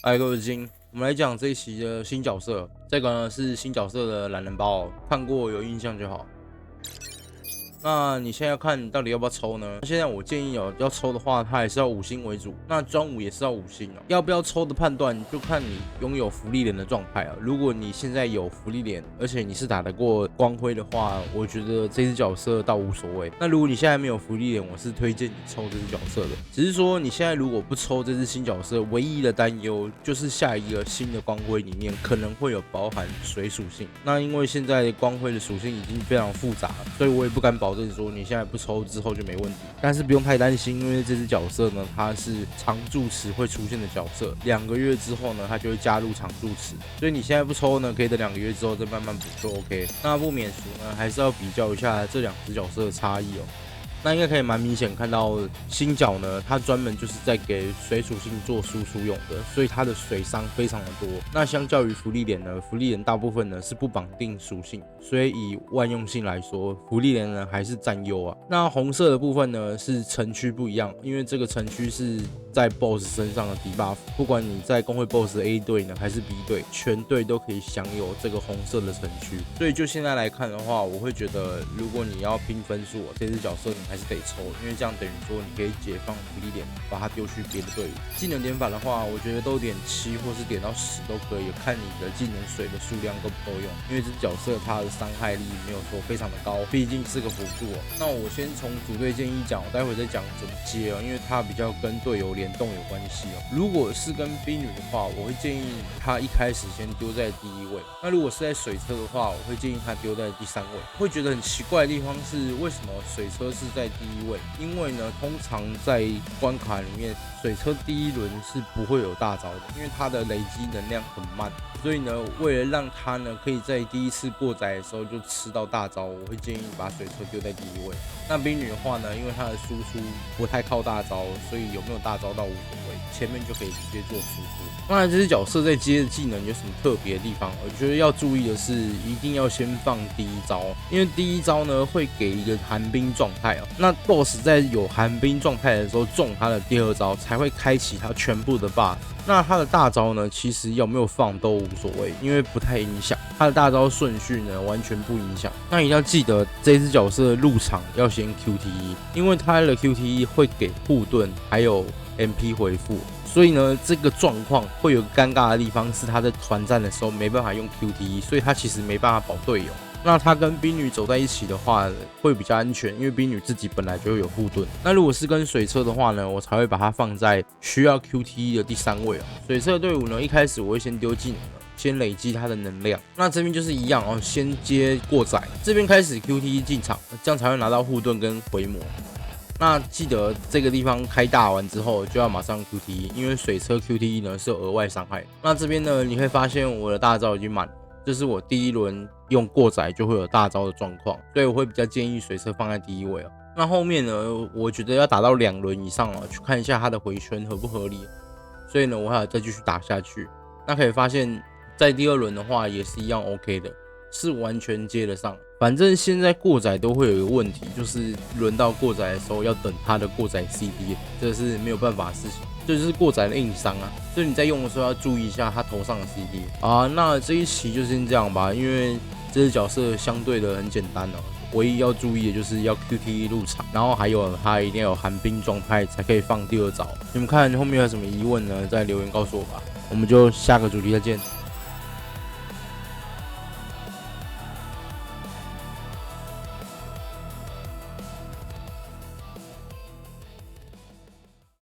嗨，各位金，我們來講這一期的新角色。這個呢是新角色的懶人包，看過有印象就好。那你现在要看你到底要不要抽呢？现在我建議要抽的話，它還是要5星為主。那專武也是要5星哦。要不要抽的判斷就看你擁有福利臉的狀態啊。如果你現在有福利臉，而且你是打得過光輝的話，我覺得這隻角色倒無所謂。那如果你現在沒有福利臉，我是推薦你抽這隻角色的。只是說你現在如果不抽這隻新角色，唯一的擔憂就是下一個新的光輝裡面可能會有包含水屬性。那因為現在光輝的屬性已經非常複雜了，所以我也不敢保證說你現在不抽之後就沒問題，但是不用太擔心，因為這隻角色呢，它是常駐池會出現的角色，2個月之後呢，它就會加入常駐池，所以你現在不抽呢，可以等2個月之後再慢慢補就 OK。那不免俗呢，還是要比較一下這2隻角色的差異哦。那應該可以蠻明顯看到新角呢，它專門就是在給水屬性做輸出用的，所以它的水傷非常的多。那相較於福利臉呢，福利臉大部分呢是不綁定屬性，所以以萬用性來說，福利臉呢還是占優啊。那紅色的部分呢是城区不一樣，因為這個城區是在 BOSS 身上的 debuff， 不管你在公會 BOSS A 隊呢還是 B 隊，全隊都可以享有這個紅色的城區。所以就現在來看的話，我会觉得如果你要拼分数，这只角色你还是得抽，因为这样等于说你可以解放福利点，把它丢去别的队伍。技能点法的话，我觉得都点7或是点到10都可以，看你的技能水的数量够不够用。因为这角色它的伤害力没有说非常的高，毕竟是个辅助哦。那我先从组队建议讲，我待会再讲怎么接哦，因为它比较跟队友联动有关系哦。如果是跟冰女的话，我会建议他一开始先丢在第1位。那如果是在水車的话，我会建议他丢在第3位。会觉得很奇怪的地方是，为什麼水車是在第1位？因為呢，通常在關卡裡面，水車第1輪是不會有大招的，因為它的累積能量很慢。所以呢，為了讓他呢可以在第1次過載的時候就吃到大招，我會建議把水車丟在第1位。那冰女的話呢，因為它的輸出不太靠大招，所以有沒有大招倒無所謂，前面就可以直接做輸出。當然，這隻角色在接的技能有什麼特別的地方？我覺得要注意的是，一定要先放第1招，因為第1招呢會給一個寒冰狀態哦。那 BOSS 在有寒冰狀態的時候中他的第2招，才會開啟他全部的 buff。那他的大招呢，其實有沒有放都無所謂，因為不太影響。他的大招順序呢，完全不影響。那一定要記得，這隻角色入場要先 QTE，因為他的 QTE 會給護盾還有 MP 回復。所以呢，這個狀況會有尷尬的地方是他在團戰的時候沒辦法用 QTE，所以他其實沒辦法保隊友。那他跟冰女走在一起的話，會比較安全，因為冰女自己本來就有護盾。那如果是跟水車的話呢，我才會把它放在需要 QTE 的第3位哦。水車隊伍呢，一開始我會先丟技能，先累積它的能量。那這邊就是一樣哦，先接過載，這邊開始 QTE 進場，這樣才會拿到護盾跟回魔。那記得這個地方開大完之後就要馬上 QTE，因為水車 QTE 呢是有額外傷害。那這邊呢，你會發現我的大招已經滿了，這是我第1輪用過載就會有大招的狀況，所以我會比較建議水車放在第1位哦。那後面呢，我覺得要打到2輪以上哦，去看一下它的回圈合不合理。所以呢，我還要再繼續打下去。那可以發現，在第2輪的話也是一樣 OK 的，是完全接得上。反正現在過載都會有一個問題，就是輪到過載的時候要等它的過載 CD， 這是沒有辦法的事情，這就是過載的硬傷啊。所以你在用的時候要注意一下它頭上的 CD 啊。那這一期就先這樣吧，因為這隻角色相對的很簡單哦，唯一要注意的就是要 QTE 入場，然後還有它一定要有寒冰狀態才可以放第2招。你們看後面有什麼疑問呢？再留言告訴我吧。我們就下個主題再見。